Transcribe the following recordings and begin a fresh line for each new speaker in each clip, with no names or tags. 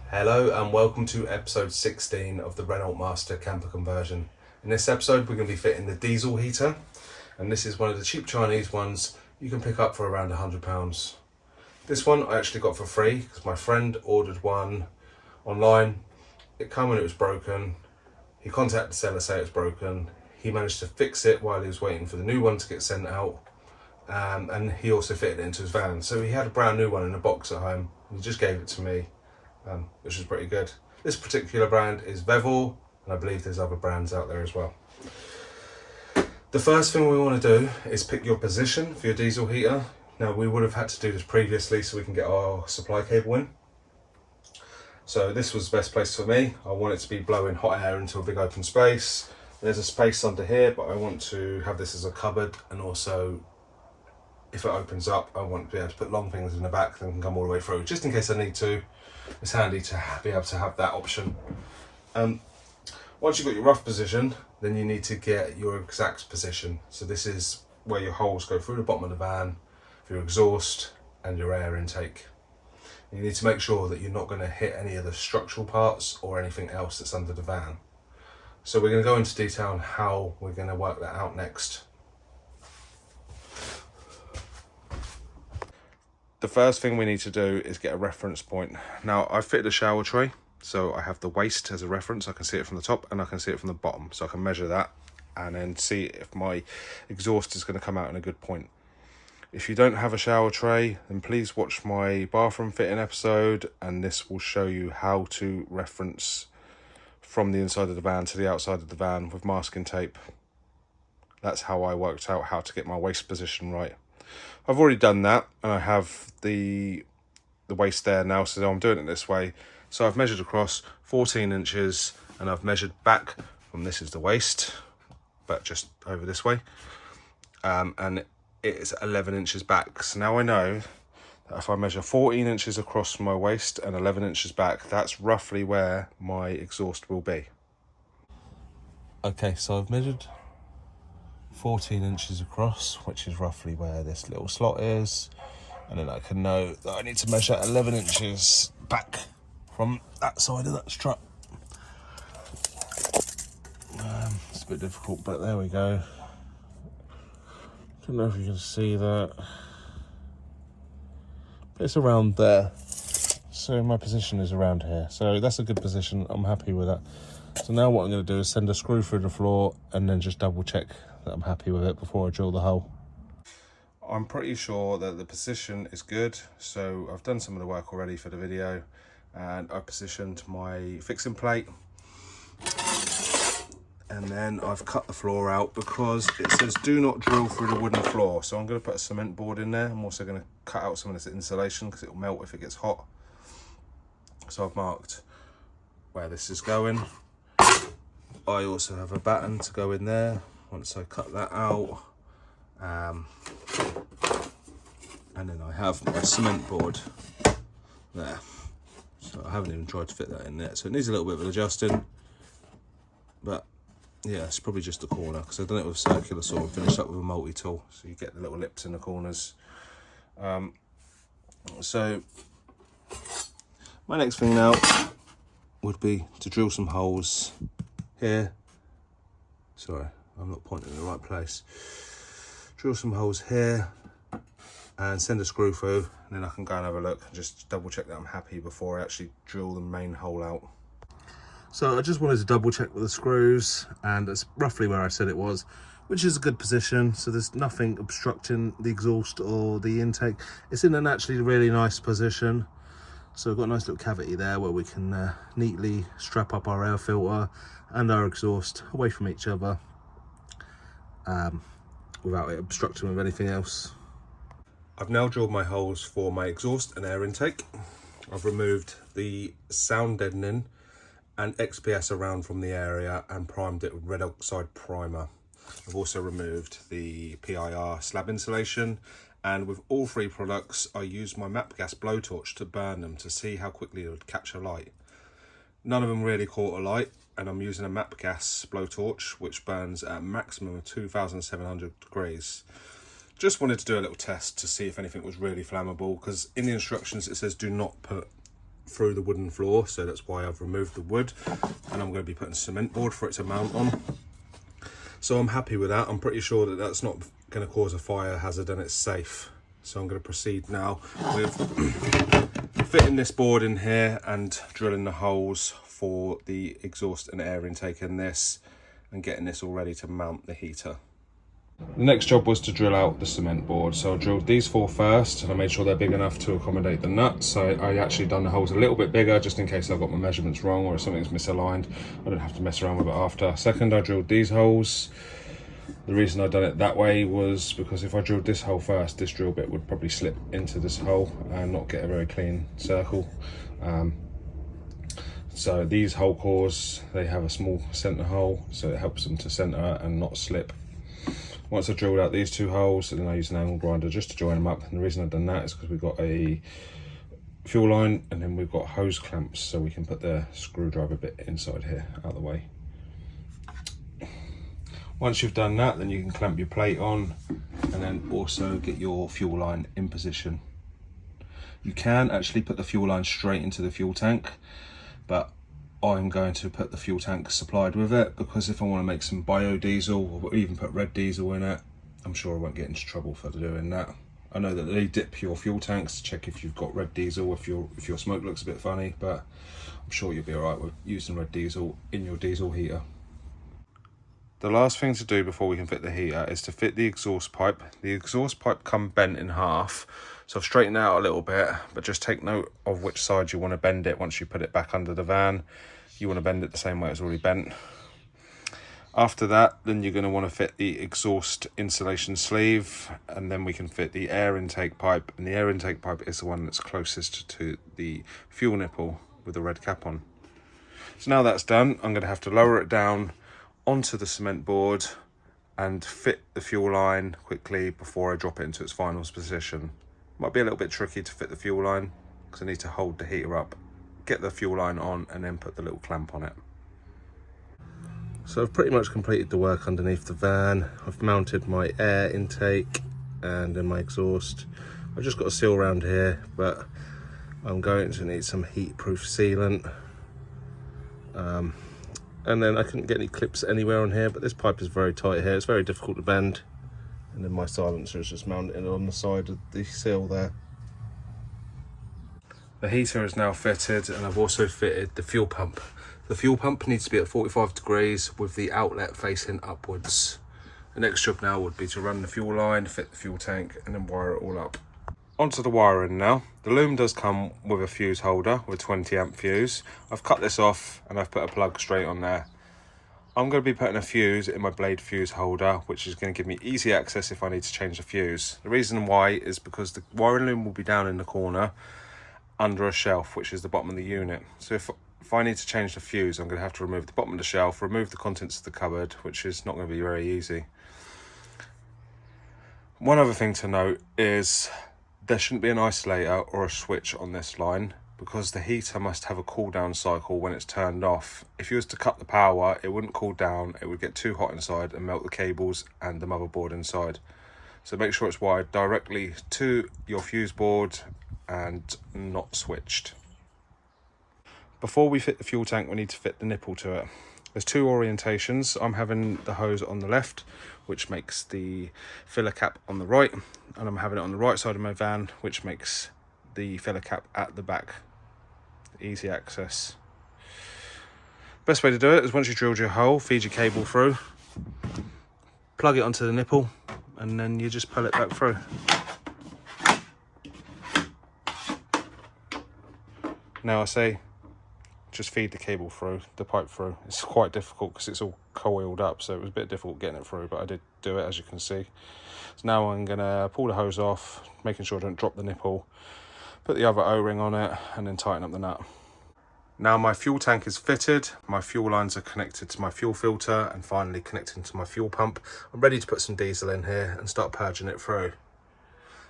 Hello and welcome to episode 16 of the Renault Master camper conversion. In this episode we're going to be fitting the diesel heater, and this is one of the cheap Chinese ones you can pick up for around £100. This one I actually got for free because my friend ordered one online. It came when it was broken. He contacted the seller, say it was broken. He managed to fix it while he was waiting for the new one to get sent out, and he also fitted it into his van. So he had a brand new one in a box at home and he just gave it to me. Which is pretty good. This particular brand is Vevel, and I believe there's other brands out there as well. The first thing we want to do is pick your position for your diesel heater. Now we would have had to do this previously so we can get our supply cable in. So this was the best place for me. I want it to be blowing hot air into a big open space. There's a space under here, but I want to have this as a cupboard, and also if it opens up I want to be able to put long things in the back that can come all the way through, just in case I need to. It's handy to be able to have that option. Once you've got your rough position, then you need to get your exact position. So this is where your holes go through the bottom of the van for your exhaust and your air intake. You need to make sure that you're not going to hit any of the structural parts or anything else that's under the van. So we're going to go into detail on how we're going to work that out next. The first thing we need to do is get a reference point. Now I've fitted a shower tray, so I have the waste as a reference. I can see it from the top and I can see it from the bottom, so I can measure that and then see if my exhaust is going to come out in a good point. If you don't have a shower tray, then please watch my bathroom fitting episode, and this will show you how to reference from the inside of the van to the outside of the van with masking tape. That's how I worked out how to get my waist position right. I've already done that, and I have the waist there now, so I'm doing it this way. So I've measured across 14 inches, and I've measured back from, this is the waist, but just over this way, and it's 11 inches back. So now I know that if I measure 14 inches across from my waist and 11 inches back, that's roughly where my exhaust will be. Okay, so I've measured 14 inches across, which is roughly where this little slot is, and then I can know that I need to measure 11 inches back from that side of that strut. It's a bit difficult, but there we go. Don't know if you can see that, but it's around there. So my position is around here, so that's a good position. I'm happy with that. So now what I'm going to do is send a screw through the floor and then just double check that I'm happy with it before I drill the hole. I'm pretty sure that the position is good, so I've done some of the work already for the video, and I positioned my fixing plate, and then I've cut the floor out because it says do not drill through the wooden floor. So I'm going to put a cement board in there. I'm also going to cut out some of this insulation because it will melt if it gets hot. So I've marked where this is going. I also have a batten to go in there once I cut that out, and then I have my cement board there. So I haven't even tried to fit that in there, so it needs a little bit of adjusting, but yeah, it's probably just the corner because I've done it with circular saw and finished up with a multi-tool, so you get the little lips in the corners. So my next thing now would be to drill some holes here. Sorry, I'm not pointing in the right place. Drill some holes here and send a screw through, and then I can go and have a look and just double check that I'm happy before I actually drill the main hole out. So I just wanted to double check with the screws, and that's roughly where I said it was, which is a good position. So there's nothing obstructing the exhaust or the intake. It's in an actually really nice position. So we've got a nice little cavity there where we can neatly strap up our air filter and our exhaust away from each other, without it obstructing with anything else. I've now drilled my holes for my exhaust and air intake. I've removed the sound deadening and XPS around from the area and primed it with red oxide primer. I've also removed the PIR slab insulation, and with all three products I used my MAP gas blowtorch to burn them to see how quickly it would catch a light. None of them really caught a light, and I'm using a MAP gas blowtorch which burns at a maximum of 2700 degrees. Just wanted to do a little test to see if anything was really flammable, because in the instructions it says do not put through the wooden floor, so that's why I've removed the wood, and I'm going to be putting a cement board for it to mount on. So I'm happy with that. I'm pretty sure that that's not going to cause a fire hazard and it's safe. So I'm going to proceed now with fitting this board in here and drilling the holes for the exhaust and air intake in this, and getting this all ready to mount the heater. The next job was to drill out the cement board. So I drilled these 4 first, and I made sure they're big enough to accommodate the nuts. So I actually done the holes a little bit bigger, just in case I've got my measurements wrong or if something's misaligned. I don't have to mess around with it after. Second, I drilled these holes. The reason I done it that way was because if I drilled this hole first, this drill bit would probably slip into this hole and not get a very clean circle. So these hole cores, they have a small center hole, so it helps them to center and not slip. Once I've drilled out these 2 holes, and then I use an angle grinder just to join them up. And the reason I've done that is because we've got a fuel line, and then we've got hose clamps, so we can put the screwdriver bit inside here, out of the way. Once you've done that, then you can clamp your plate on, and then also get your fuel line in position. You can actually put the fuel line straight into the fuel tank, but I'm going to put the fuel tank supplied with it, because if I want to make some biodiesel or even put red diesel in it, I'm sure I won't get into trouble for doing that. I know that they dip your fuel tanks to check if you've got red diesel, if your smoke looks a bit funny, but I'm sure you'll be alright with using red diesel in your diesel heater. The last thing to do before we can fit the heater is to fit the exhaust pipe. The exhaust pipe come bent in half, so I've straightened it out a little bit, but just take note of which side you want to bend it once you put it back under the van. You want to bend it the same way it's already bent. After that, then you're going to want to fit the exhaust insulation sleeve, and then we can fit the air intake pipe, and the air intake pipe is the one that's closest to the fuel nipple with the red cap on. So now that's done, I'm going to have to lower it down onto the cement board and fit the fuel line quickly before I drop it into its final position. Might be a little bit tricky to fit the fuel line because I need to hold the heater up, get the fuel line on, and then put the little clamp on it. So I've pretty much completed the work underneath the van. I've mounted my air intake and then my exhaust. I've just got a seal around here, but I'm going to need some heat-proof sealant. And then I couldn't get any clips anywhere on here, but this pipe is very tight here. It's very difficult to bend. And then my silencer is just mounted on the side of the seal there. The heater is now fitted, and I've also fitted the fuel pump. The fuel pump needs to be at 45 degrees with the outlet facing upwards. The next job now would be to run the fuel line, fit the fuel tank, and then wire it all up. Onto the wiring now. The loom does come with a fuse holder with 20 amp fuse. I've cut this off and I've put a plug straight on there. I'm going to be putting a fuse in my blade fuse holder, which is going to give me easy access if I need to change the fuse. The reason why is because the wiring loom will be down in the corner under a shelf, which is the bottom of the unit. So if I need to change the fuse, I'm going to have to remove the bottom of the shelf, remove the contents of the cupboard, which is not going to be very easy. One other thing to note is there shouldn't be an isolator or a switch on this line, because the heater must have a cool down cycle when it's turned off. If you was to cut the power, it wouldn't cool down, it would get too hot inside and melt the cables and the motherboard inside. So make sure it's wired directly to your fuse board and not switched. Before we fit the fuel tank, we need to fit the nipple to it. There's 2 orientations. I'm having the hose on the left, which makes the filler cap on the right, and I'm having it on the right side of my van, which makes the filler cap at the back. Easy access. Best way to do it is once you've drilled your hole, feed your cable through, plug it onto the nipple, and then you just pull it back through. Now I say, just feed the cable through, the pipe through. It's quite difficult because it's all coiled up, so it was a bit difficult getting it through, but I did do it, as you can see. So now I'm going to pull the hose off, making sure I don't drop the nipple, put the other O-ring on it, and then tighten up the nut. Now my fuel tank is fitted, my fuel lines are connected to my fuel filter, and finally connecting to my fuel pump. I'm ready to put some diesel in here and start purging it through.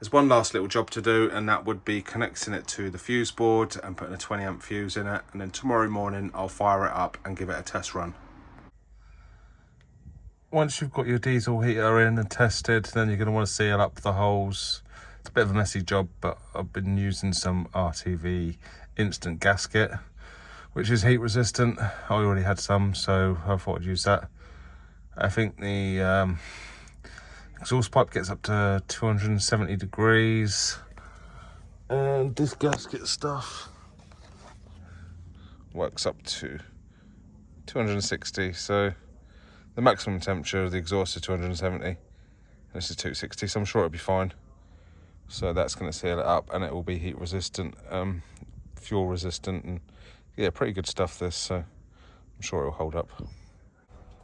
There's one last little job to do, and that would be connecting it to the fuse board and putting a 20 amp fuse in it, and then tomorrow morning I'll fire it up and give it a test run. Once you've got your diesel heater in and tested, then you're going to want to seal up the holes. It's a bit of a messy job, but I've been using some RTV instant gasket, which is heat resistant. I already had some, so I thought I'd use that. I think the exhaust pipe gets up to 270 degrees, and this gasket stuff works up to 260. So the maximum temperature of the exhaust is 270, and this is 260, so I'm sure it'll be fine. So that's going to seal it up, and it will be heat resistant, fuel resistant, and yeah, pretty good stuff this, so I'm sure it'll hold up.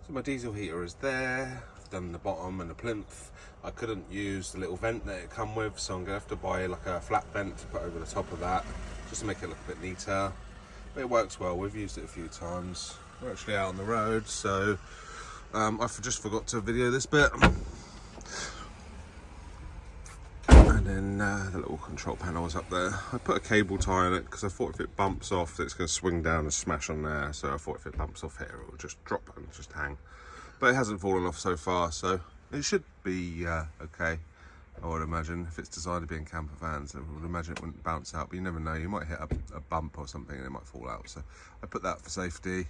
So my diesel heater is there. I've done the bottom and the plinth. I couldn't use the little vent that it come with, so I'm going to have to buy like a flat vent to put over the top of that, just to make it look a bit neater. But it works well. We've used it a few times. We're actually out on the road, so I just forgot to video this bit. And then the little control panel was up there. I put a cable tie on it because I thought if it bumps off, it's going to swing down and smash on there. So I thought if it bumps off here, it will just drop and just hang. But it hasn't fallen off so far, so it should be okay. I would imagine if it's designed to be in camper vans, I would imagine it wouldn't bounce out. But you never know, you might hit a bump or something and it might fall out. So I put that for safety.